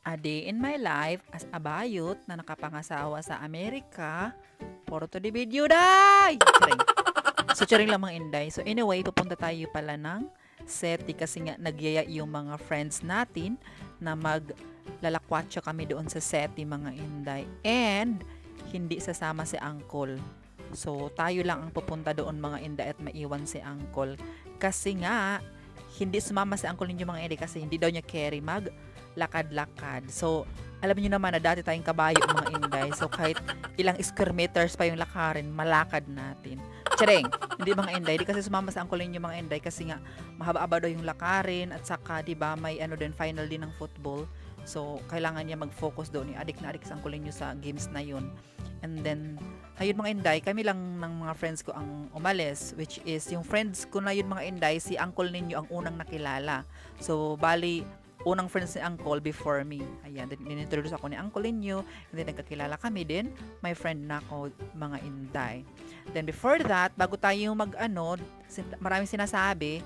A day in my life as a bayot na nakapangasawa sa Amerika. Puro to the video, day! Charing. So, charing lang mga inday. So, anyway, pupunta tayo pala ng SETI kasi nga nagyaya yung mga friends natin na maglalakwatsa kami doon sa SETI mga inday. And, hindi sasama si Uncle. So, tayo lang ang pupunta doon mga inday at maiwan si Uncle. Kasi nga, hindi sumama si Uncle ninyo mga inday kasi hindi daw niya carry lakad-lakad. So, alam niyo naman na dati tayong kabayo mga inday. So, kahit ilang square meters pa yung lakarin, malakad natin. Charing! Hindi mga inday. Di kasi sumama sa uncle ninyo mga inday kasi nga mahaba-haba daw yung lakarin at saka, di ba, may din, final din ng football. So, kailangan niya mag-focus doon. Adik na adik sa uncle ninyo sa games na yun. And then, ayun mga inday, kami lang ng mga friends ko ang umalis, which is yung friends ko na yun mga inday, si uncle ninyo ang unang nakilala. So, bali, unang friends ni Uncle before me. Ayan, inintroduce ako ni Uncle ninyo, and then nagkakilala kami din, my friend na ako, mga inday. Then before that, bago tayo maraming sinasabi,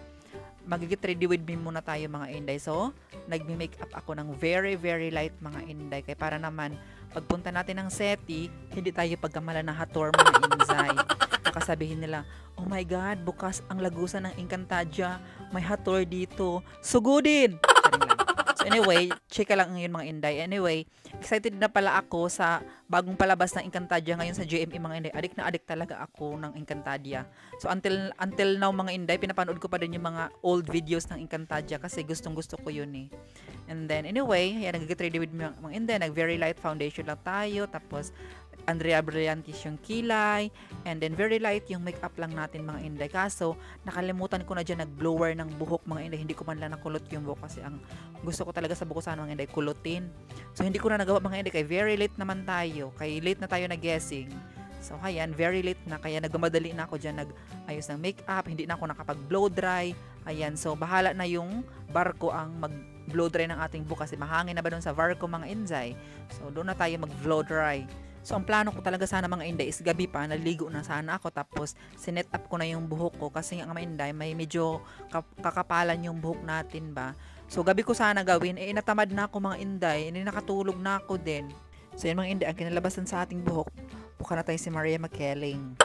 mag-get ready with me muna tayo mga inday. So, nagme-makeup ako ng very, very light mga inday. Kaya para naman, pagpunta natin ng SETI, hindi tayo pagkamala ng hator mga inday. Nakasabihin nila, oh my God, bukas ang lagusan ng Encantadia, may hator dito, sugudin! So anyway, chika lang yun mga inday. Anyway, excited na pala ako sa bagong palabas ng Encantadia ngayon sa GMA mga inday. Adik na adik talaga ako ng Encantadia. So until now mga inday, pinapanood ko pa din yung mga old videos ng Encantadia kasi gustong gusto ko yun eh. And then anyway, ayan, nag-get ready with mga inday. Nag-very light foundation lang tayo. Tapos Andrea Brillantes yung kilay, and then very light yung makeup lang natin mga inday. Kaso, nakalimutan ko na dyan nag-blower ng buhok mga inday. Hindi ko man lang nakulot yung buhok kasi ang gusto ko talaga sa buhok sana mga inday, kulutin. So, hindi ko na nagawa mga inday kaya very late naman tayo. Kaya late na tayo na guessing. So, ayan, very late na. Kaya nagmamadali na ako dyan nag-ayos ng makeup. Hindi na ako nakapag-blow dry. Ayan, so bahala na yung barko ang mag-blow dry ng ating buhok kasi mahangin na ba doon sa barko mga inday. So, doon na tayo mag-blow dry. So, ang plano ko talaga sana mga inday is gabi pa, naligo na sana ako tapos sinet up ko na yung buhok ko kasi nga mga inday may medyo kakapalan yung buhok natin ba. So, gabi ko sana gawin, natamad na ako mga inday, nakatulog na ako din. So, yun mga inday, ang kinalabasan sa ating buhok, mukha na tayo si Maria McKelling.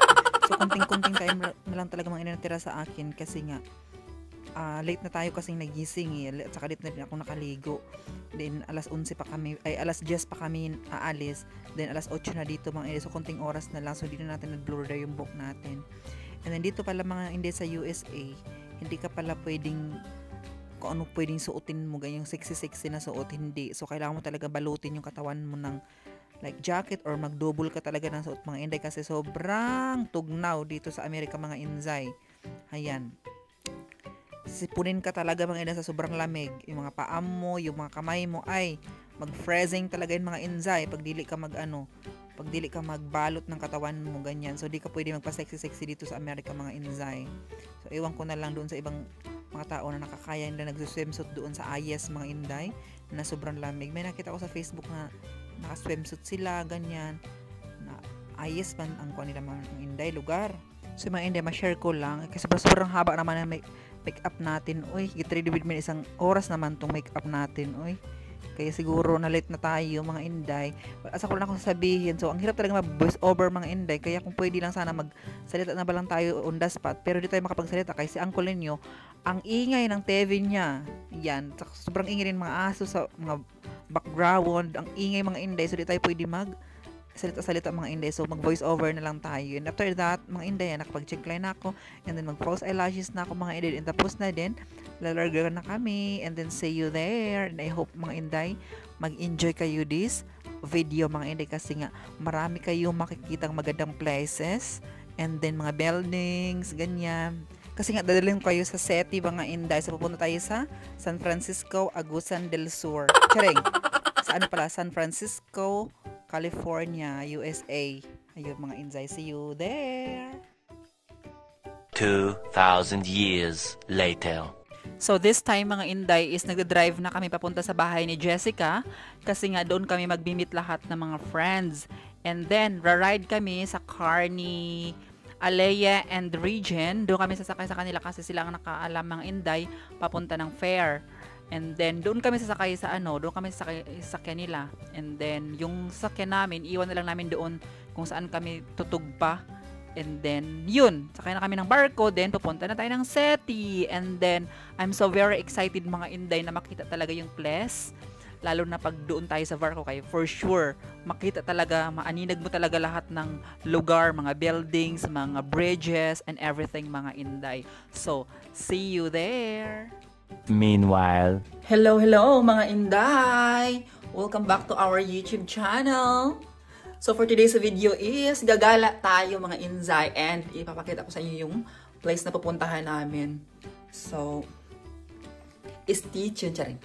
So, kunting-kunting time na lang talaga mga inday natira sa akin kasi nga, late na tayo kasing nagising at saka late na din ako nakaligo. Then alas 11 pa kami, alas 10 pa kami aalis. Then alas 8 na dito mga inday. So konting oras na lang. So dito na natin nag-blur yung buhok natin. And then dito pala mga inday sa USA, hindi ka pala pwedeng kung ano pwedeng suotin mo, ganyang sexy na suot, hindi. So kailangan mo talaga balutin yung katawan mo ng like jacket or mag-double ka talaga ng suot mga inday kasi sobrang tugnaw dito sa Amerika mga inday. Ayan. Sipunin ka talaga mga inday sa sobrang lamig. Yung mga paa mo, yung mga kamay mo ay mag-freezing talaga yung mga inday pag dili ka magbalot ng katawan mo ganyan. So di ka pwede magpa-sexy dito sa Amerika mga inday. So ewan ko na lang doon sa ibang mga tao na nakakaya nila nagsuswimsuit doon sa IS mga inday na sobrang lamig. May nakita ko sa Facebook na naka-swimsuit sila ganyan na IS man ang kuha nila mga inday lugar. So mga inday, ma-share ko lang kasi sobrang haba naman na make-up natin. Uy, get ready with me, isang oras naman tong make-up natin. Uy, kaya siguro na late na tayo mga inday. Asa ko lang ako sabihin. So, ang hirap talaga mag-voice over mga inday. Kaya kung pwede lang sana magsalita na ba lang tayo on the spot. Pero di tayo makapagsalita kasi uncle ninyo, ang ingay ng TV niya. Yan, sobrang ingay rin mga aso sa mga background. Ang ingay mga inday. So, di tayo pwede salita mga inday. So, mag-voice over na lang tayo. And after that, mga inday, nakapag-check line na ako. And then, mag-false eyelashes na ako mga inday. And tapos na din, lalarga na kami. And then, see you there. And I hope mga inday, mag-enjoy kayo this video mga inday. Kasi nga, marami kayong makikitang magandang places. And then, mga buildings, ganyan. Kasi nga, dadalhin ko kayo sa SETI mga inday. So, pupunta tayo sa San Francisco, Agusan del Sur. Charing! Sa San Francisco, California, USA. Ayun mga inday, see you there. 2,000 years later. So this time mga inday is nagdadrive na kami papunta sa bahay ni Jessica kasi nga doon kami magbimit lahat ng mga friends. And then ride kami sa car ni Alea and Regen. Doon kami sasakay sa kanila kasi sila ang nakaalam mga inday papunta ng fair. And then, doon kami sasakay sa doon kami sasakay sa sakyan nila. And then, yung sakyan namin, iwan na lang namin doon kung saan kami tutugpa. And then, yun, sakay na kami ng barko, then pupunta na tayo ng Seti. And then, I'm so very excited mga Inday na makita talaga yung place. Lalo na pag doon tayo sa barko kayo, for sure, makita talaga, maaninag mo talaga lahat ng lugar, mga buildings, mga bridges, and everything mga Inday. So, see you there! Meanwhile, Hello mga Inday! Welcome back to our YouTube channel! So for today's video is gagala tayo mga Inday and ipapakita ko sa inyo yung place na pupuntahan namin. So, stay tuned charing.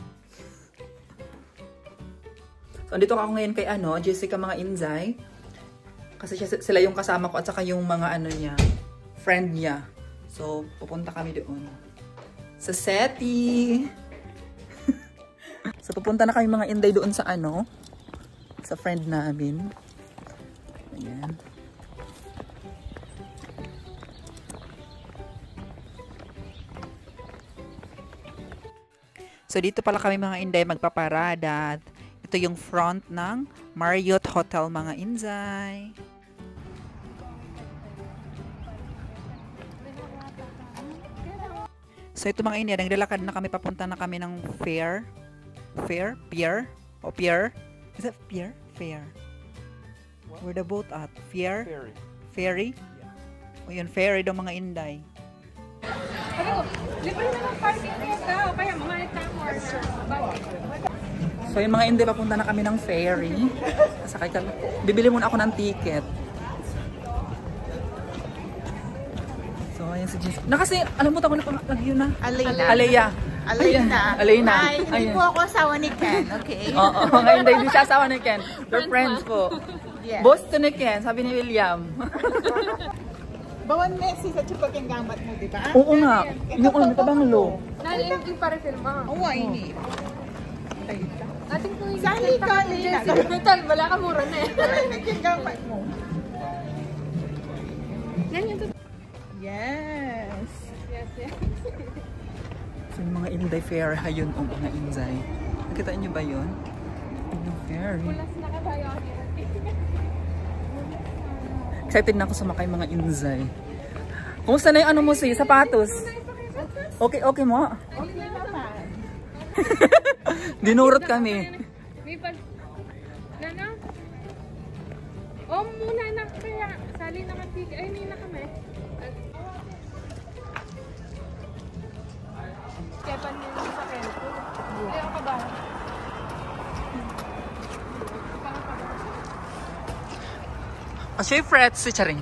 So andito ako ngayon kay Jessica mga Inday. Kasi sila yung kasama ko at saka yung mga niya, friend niya. So pupunta kami doon sa Seti. So pupunta na kami mga Inday doon sa sa friend namin. Ayan. So dito pala kami mga Inday magpaparada. Ito yung front ng Marriott Hotel mga Inday. So ito mga Inday, naglalakad na kami, papunta na kami ng pier? Is it pier? Fair. Where the boat at? Pier? Ferry? Yeah. O yun, ferry daw mga Inday. Libre na ng parking dito. Kaya mamalit na corner. So yung mga Inday, papunta na kami ng ferry. Sakay kami. Bibili muna ako ng ticket. So ayan si Jessica. Kasi alam mo tawag na pang yun na. Alea. Hi, hindi po ako asawa ni Ken, okay? Oo, ngayon hindi siya asawa ni Ken. They're friends po. Yes. Boss to ni Ken, sabi ni William. Bawan Messi sa chupag yung gamat mo, di ba? Oo nga. Yung tabanglo. Yung para-film ba? Oo, ini. Ating po yung Sali ka, Lina. Metal, wala ka mura na eh. Narinig yung gamat mo. Yan yung Yes. Yes. So yung mga Inday Fair, ayun o mga Inday. Nakita niyo ba yun? Yung ferry. Pulas na kabayo ako. Excited na ako sumakay mga Inday. Kumusta na yung mo si sapatos? Okay mo? Okay naman. Dinurot kami. May pag... Nana? Muna na kaya. Sali na kami. Ay, hindi na kami. Kepan niyo yung sa Kelpo. Hindi ako kabahan. Kasi frets si Charing.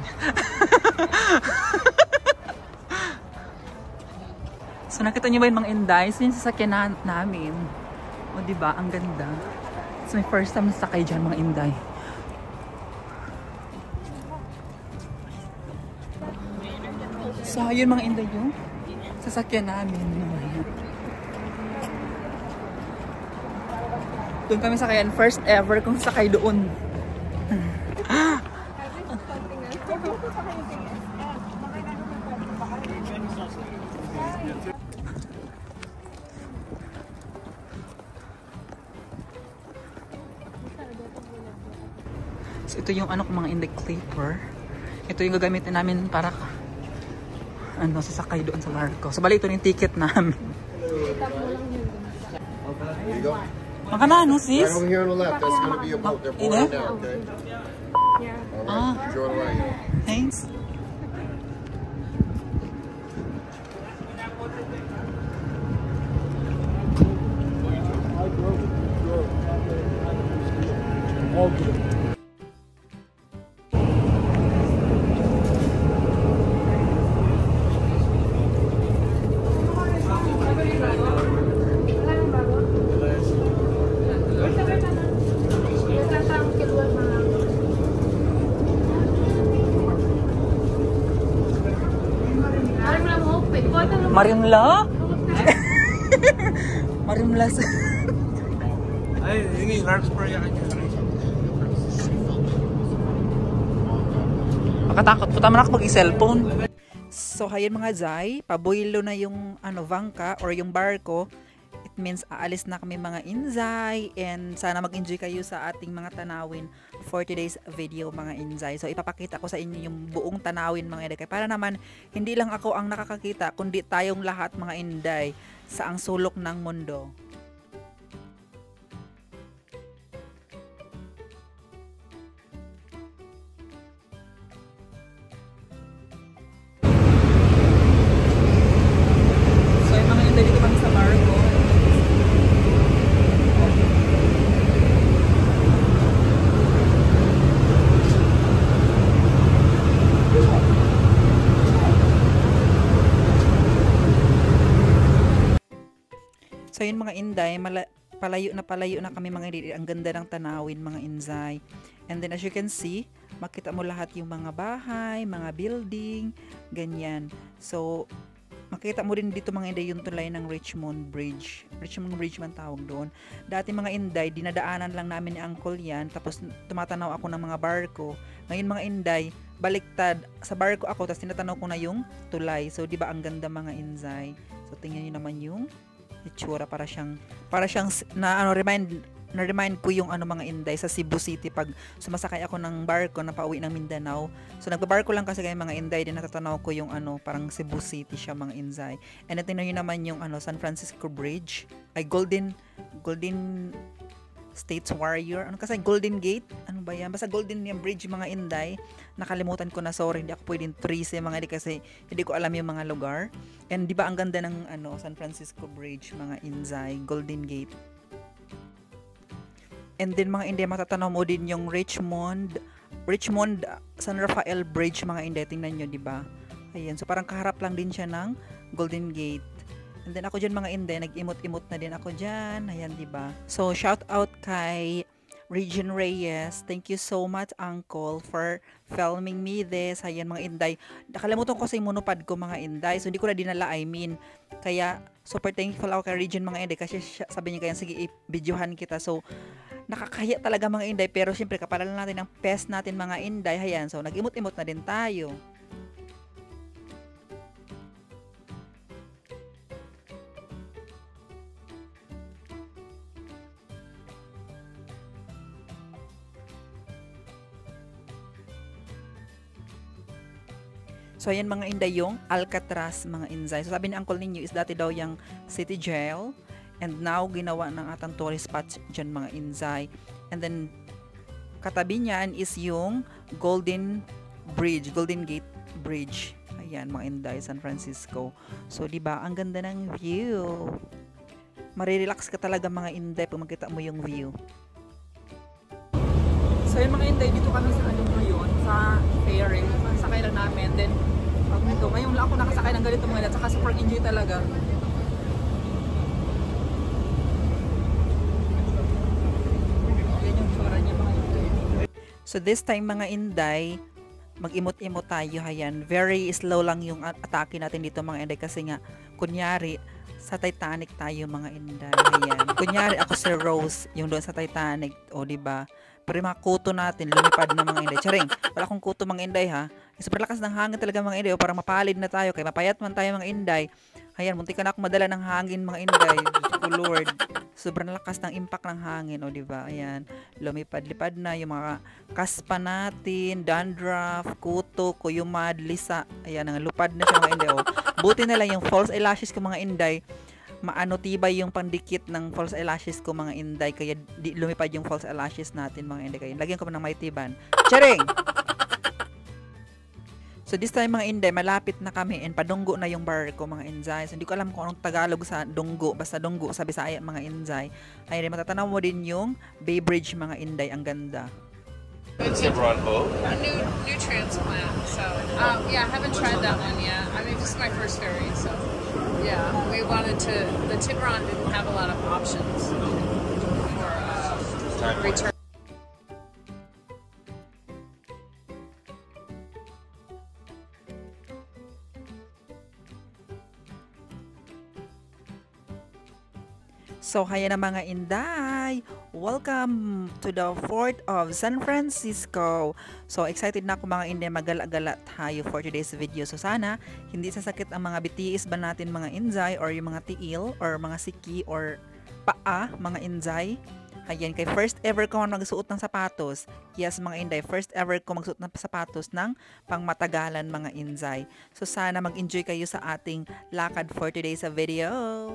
So nakita niyo ba yung mga Inday? So yung sasakyan namin. O diba? Ang ganda. So my first time nasakay dyan mga Inday. So ayun mga Inday yung sasakyan namin. Doon kami sakayan. First ever kong sakay doon. So ito yung mga Inday clipper. Ito yung gagamitin namin para sasakay doon sa barko. So bali ito yung ticket namin. Maka na, sis? Right over here on the left, that's going to be a boat. They're boarding now, okay? Yeah. All right, enjoy the ride. Thanks. Marimla? Marimla sa... Ay, ini Larkspur yan. Makatakot po naman ako mag-cellphone. So, hayun mga Zay, paboylo na yung vangka or yung barko. means aalis na kami mga Inzay, and sana mag-enjoy kayo sa ating mga tanawin for today's video mga Inzay. So ipapakita ko sa inyo yung buong tanawin mga Inday, para naman hindi lang ako ang nakakakita kundi tayong lahat mga Inday sa ang sulok ng mundo. So yun mga Inday, palayo na kami mga Inday. Ang ganda ng tanawin mga Inzay. And then as you can see, makita mo lahat yung mga bahay, mga building, ganyan. So makita mo din dito mga Inday yung tulay ng Richmond Bridge. Richmond Bridge man tawag doon. Dati mga Inday, dinadaanan lang namin ni Uncle yan. Tapos tumatanaw ako ng mga barko. Ngayon mga Inday, baliktad. Sa barko ako, tapos tinatanaw ko na yung tulay. So di ba ang ganda mga Inzay. So tingnan niyo naman yung itsura, para siyang na-remind ko yung mga Inday sa Cebu City pag sumasakay ako ng barko na pauwi ng Mindanao. So nagbabarko lang kasi kayo mga Inday, din natatanaw ko yung parang Cebu City siya mga Inday. And tingnan niyo naman yung San Francisco Bridge, ay Golden States Warrior, kasi Golden Gate, ano ba yan, basta Golden yung bridge mga Inday, nakalimutan ko na, sorry, hindi ako pwedeng trace mga Inday kasi hindi ko alam yung mga lugar. And di ba ang ganda ng San Francisco Bridge mga Inday, Golden Gate. And then mga Inday, matatanaw mo din yung Richmond San Rafael Bridge mga Inday, tingnan nyo, di ba? Ayan, so parang kaharap lang din siya ng Golden Gate. And then ako dyan mga Inday, nag-imot-imot na din ako dyan. Ayan, diba? So, shout out kay Regine Reyes. Thank you so much, Uncle, for filming me this. Ayan mga Inday. Nakalimutan ko kasi yung monopod ko mga Inday. So, hindi ko na dinala, Kaya, super thankful ako kay Regine mga Inday. Kasi sabi niya kaya, sige, i-videohan kita. So, nakakaya talaga mga Inday. Pero, syempre, kapalalan natin ang pest natin mga Inday. Ayan, so, nag-imot-imot na din tayo. So, ayan mga Inday yung Alcatraz mga Inday. So, sabi ni Uncle ninyo is dati daw yung city jail. And now, ginawa ng atang tourist spots dyan mga Inday. And then, katabi niyan is yung Golden Gate Bridge. Ayan mga Inday, San Francisco. So, diba, ang ganda ng view. Marirelax ka talaga mga Inday pag makita mo yung view. So, yung mga Inday, dito kami sa ngayon, sa ferry. Sakay lang namin. Then, ngayon lang ako nakasakay ng ganito mga Inday. Saka super enjoy talaga. Yan yung tsura niya mga Inday. So, this time mga Inday, mag-imot-imot tayo. Ayan. Very slow lang yung atake natin dito mga Inday. Kasi nga, kunyari, sa Titanic tayo mga Inday. Ayan. Kunyari ako si Rose, yung doon sa Titanic. O, diba? Pero yung mga kuto natin, lumipad na mga Inday. Charing, wala akong kuto mga Inday ha. Super lakas ng hangin talaga mga Inday. O parang mapalid na tayo. Kaya mapayat man tayo mga Inday. Ayan, muntik ka na ako madala ng hangin mga Inday. Oh Lord. Sobrang lakas ng impact ng hangin. O diba? Ayan, lumipad-lipad na yung mga kaspa natin, dandruff, kuto, kuyumad, lisa. Ayan, lupad na siya mga Inday. O, buti na lang yung false eyelashes ko mga Inday. Tibay yung pandikit ng false eyelashes ko mga Inday, kaya lumipad yung false eyelashes natin mga Inday. Kaya lagyan ko ng may tiban. Charing! So this time mga Inday, malapit na kami and padunggo na yung barko mga Inday. So hindi ko alam kung anong Tagalog sa dunggo, basta dunggo sa Bisaya mga Inday. Ayun, matatanaw mo din yung Bay Bridge mga Inday, ang ganda. It's a run boat. A new transplant. So yeah, I haven't tried that one yet. I mean, this is my first ferry, so yeah, we wanted to. The Tiburon didn't have a lot of options for return. So, kaya na mga inday, welcome to the Fort of San Francisco. So, excited na ako mga inday, magala-gala tayo for today's video. So, sana, hindi sasakit ang mga BTS ba natin mga inday, or yung mga tiil, or mga siki, or paa, mga inday. Ayan, kay first ever ko magsuot ng sapatos. Yes, mga inday, first ever ko magsuot ng sapatos ng pangmatagalan mga inday. So, sana mag-enjoy kayo sa ating lakad for today's video.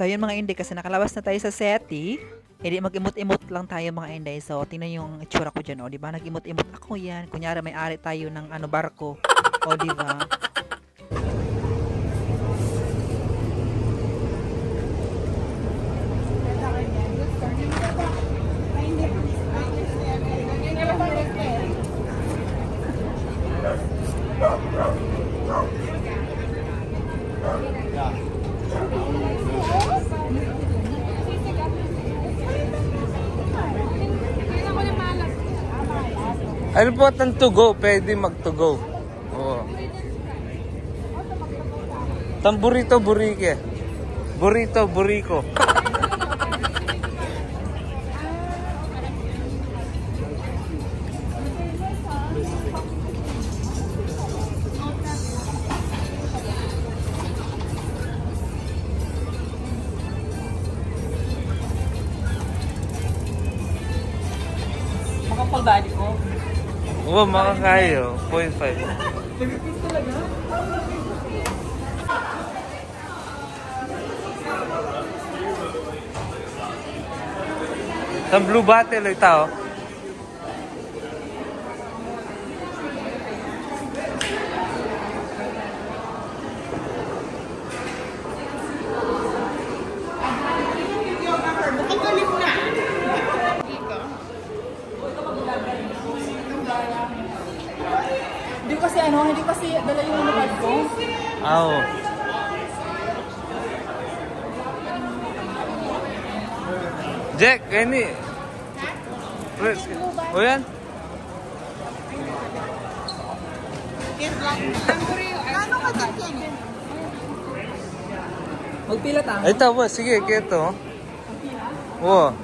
So, yun mga inday, kasi nakalabas na tayo sa SETI. Hindi mag-imot-imot lang tayo mga inday. So, tingnan yung itsura ko dyan, o, diba? Nag-imot-imot ako yan. Kunyari, may ari tayo ng barko. O, diba? Ano po ang to-go? Pwede mag-to-go. Oo. Burrito, burike. Burrito, buriko. Makapag-body ko. Oo, makakayo. 0.5. Sa Blue Bottle, ito. Hindi kasi dala yung lumad ko. Oo. Jack, ini. O yan? Ano ka dyan yan? Magpila tayo? Ito, boss. Sige, kito. Oo.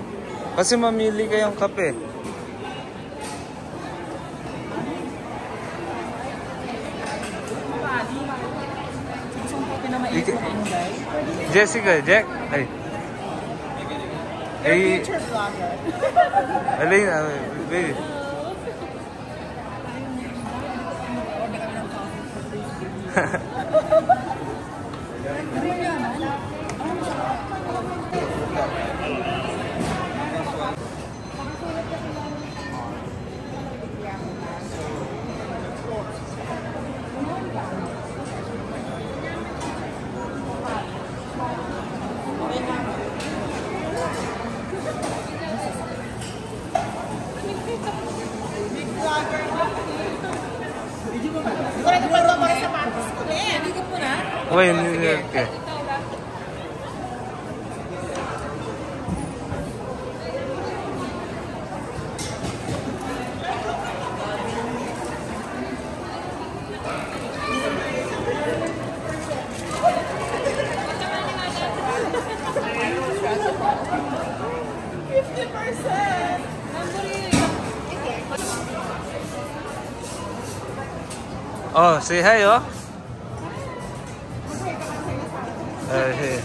Kasi mamili kayong kape. Jessica, Jack. Ay. You're a future vlogger. Alina, baby. Wait, okay. Oh, say hi, oh. Here.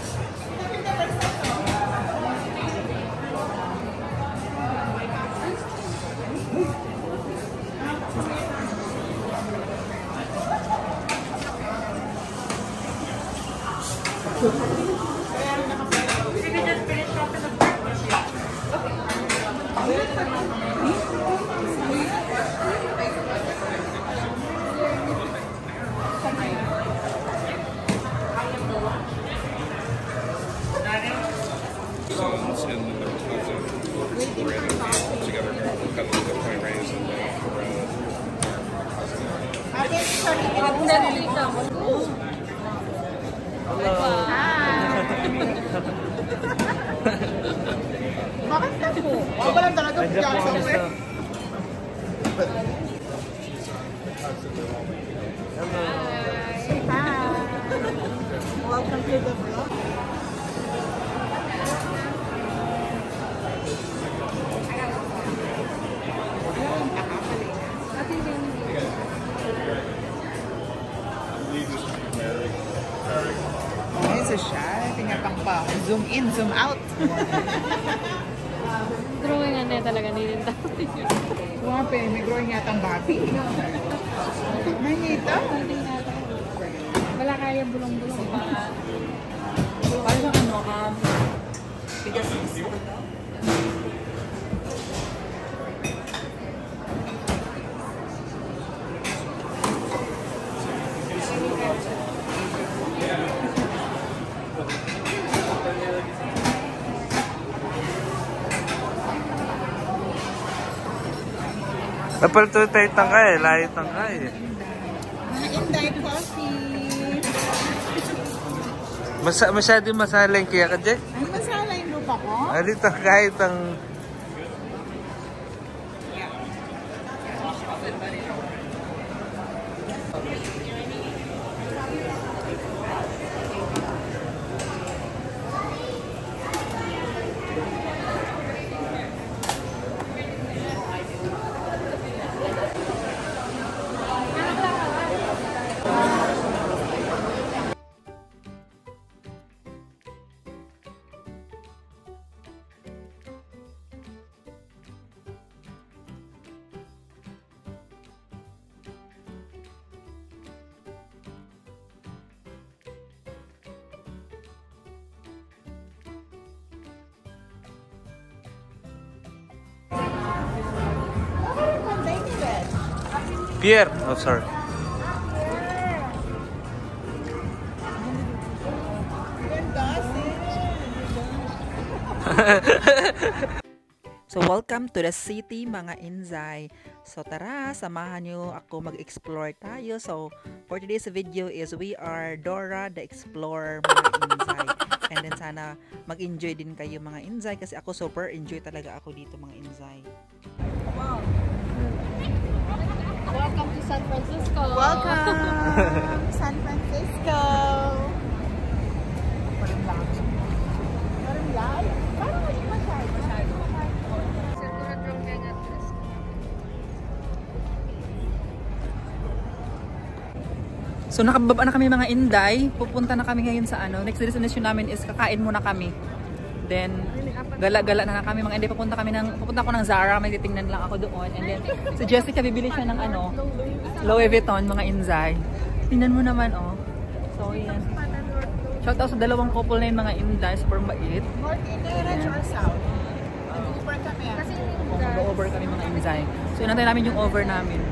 Bakit na po? Ako lang talaga bigyan sa uwi. Hi. Welcome to the vlog. Ito siya. Tingnan pang pa. Zoom in, zoom out. Drawing na talaga nilinta. Wape, may growing yatang Barbie. Manito? Wala kaya bulong-bulong pa. Parang ano, bigas is Dapat ito tayo tangkay, layo tangkay. Inday coffee. Masyadong masalang kaya ka, Jack? Ay, masala yung lupa ko. Alito kahit ang... Pierre! Oh, sorry. So, welcome to the city, mga Inzay. So, tara, samahan nyo ako mag-explore tayo. So, for today's video is we are Dora the Explorer, mga Inzay. And then, sana mag-enjoy din kayo, mga Inzay. Kasi ako super enjoy talaga ako dito, mga Inzay. Welcome to San Francisco. Welcome, San Francisco. Parang live? Parang hindi masyado. So, nakababa na kami, mga Inday. Pupunta na kami ngayon sa ano. Next destination namin is kakain muna kami. Then, gala-gala na kami, mga Inday. Pupunta ako ng Zara. May titingnan lang ako doon. And then, si Jessica bibili siya ng ano, Louis Vuitton, mga Inzay. Tingnan mo naman, oh. So, yan. Shout out sa dalawang couple na yun, mga Inday. Super bait. North India or South? Nag-over kami. Mag-over kami, mga Inzay. So, inantay namin yung over namin.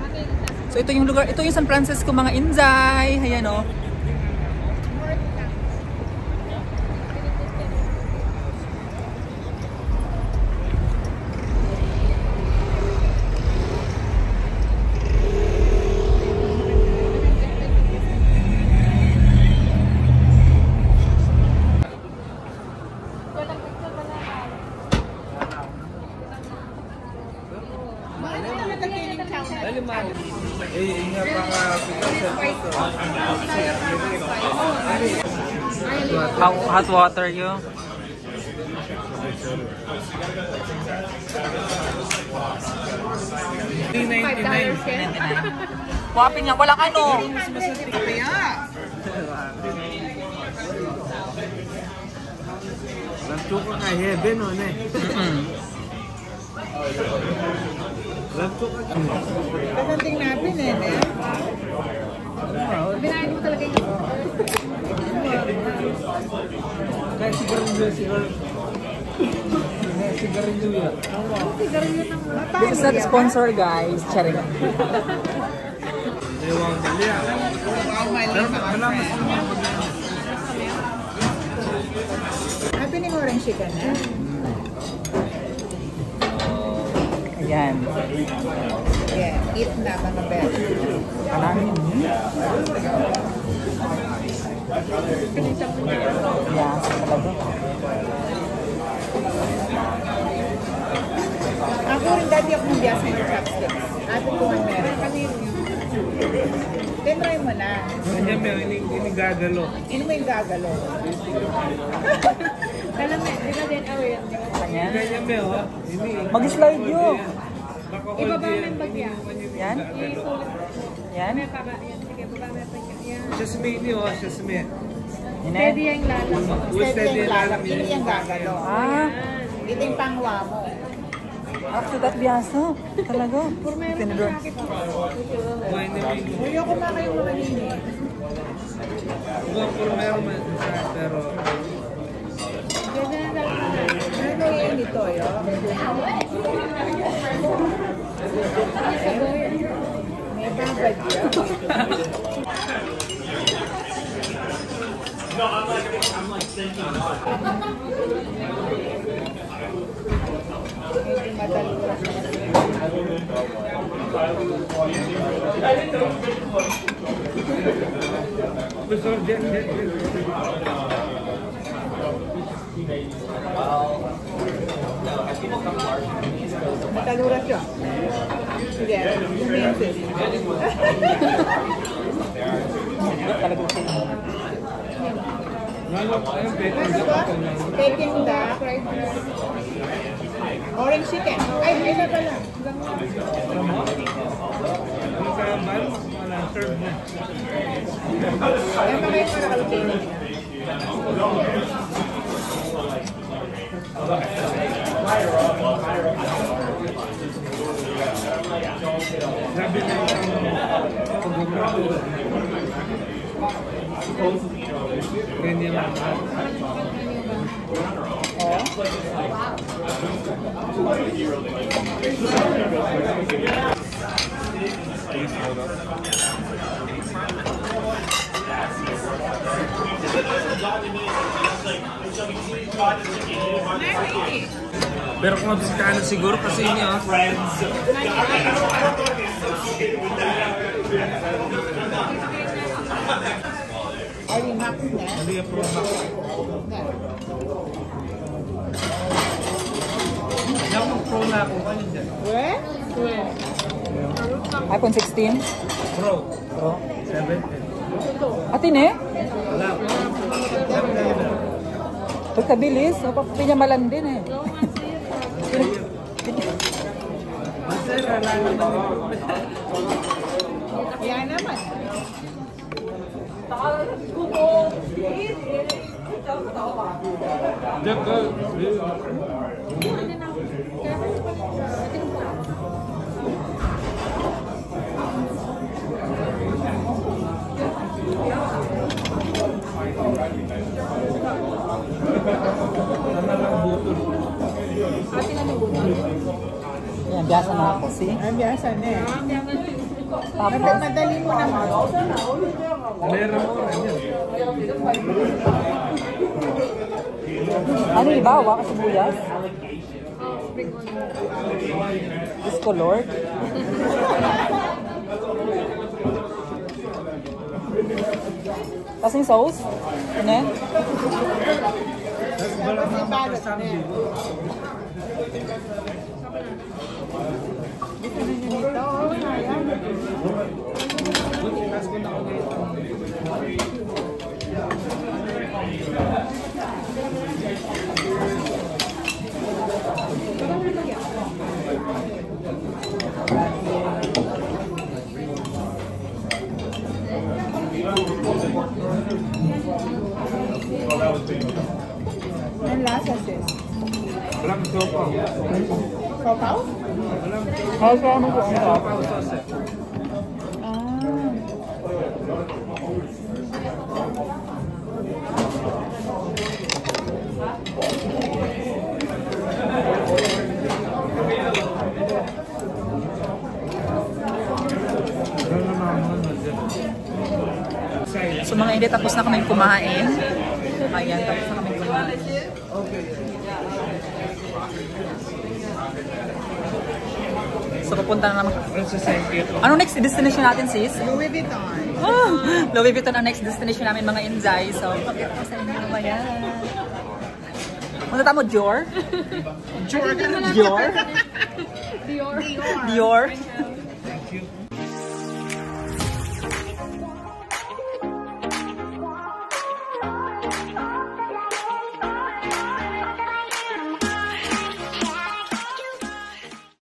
So, ito yung lugar. Ito yung San Francisco, mga Inzay. Ayan, oh. Hot water you? Wapin niya, walang ano. Kaya. Lanto ko nga heaven o ne. Lanto ka. Pagdating natin eh. Binahin mo talaga yung This is not sponsor, guys. Charing. Happening orange chicken na. Ayan. Yeah, eat na mga best. Kanahin mo. Yeah, talaga. Ako rin dati ako ng bias ng chopsticks. Atin ko man meron. Tinry mo na. Ganyan mo, ini gagalo. Ano mo yung gagalo? Alam mo, di ba din away yan? Ayan. Ganyan mo, ha? Mag-slide yun. Ibaba mo yung bagya. Yan. Isulit. Yan. May para. Yan, sige, baba mo yung bagya. Yan. Sesame ni, oh, sesame. Steady yung lalang. Steady yung lalang. Hindi yung gagalo. Ah, Ito yung pangwa mo. after that, biasa. Talaga. Puro meron Tinidor. sa sakit. Huwag ako makayong mga nini. Puro meron man sa pero... Ganda na talaga. Ano yun dito, yo? May babad yun. Medyo madalura. Matalura siya. Sige, bumintis. Ano ba? Peking duck. Orange chicken. Ay, ito pala. Serve na. Ay, mga yung para kalpini. Grabe na yung pag-ugrapo. Ganyan lang. Pero kung mabisitahan na siguro kasi ini, oh. Ay, max na. Hindi yung pro max. Yan ang pro na ako. Ano dyan? Weh? iPhone 16. Pro. Pro. 7. Atin eh. Wala. Pagkabilis. Pinyamalan din eh. Yan naman. Yan, biasa na ako. See? Ay, biasa na eh. Tapos, Madali mo naman. Meron mo na yan. ano ibawa ka sibuyas? Discolor. Kasing sauce? Ano? May balot na eh. Gusto na nyo nito? Oo, ayan. Ang lasa, sis. Walang sopa. Sopaw? Ay, kaya mo ko. Sopa o sauce. Ah. So mga hindi, tapos na kami kumain. Ayan, tapos na kami kumain. So pupunta na naman. Ano next destination natin, sis? Louis Vuitton. Oh, Louis Vuitton ang next destination namin, mga Inday. So, pakita ko sa inyo mamaya. Punta mo, Dior? Jordan. Dior? Dior. Dior?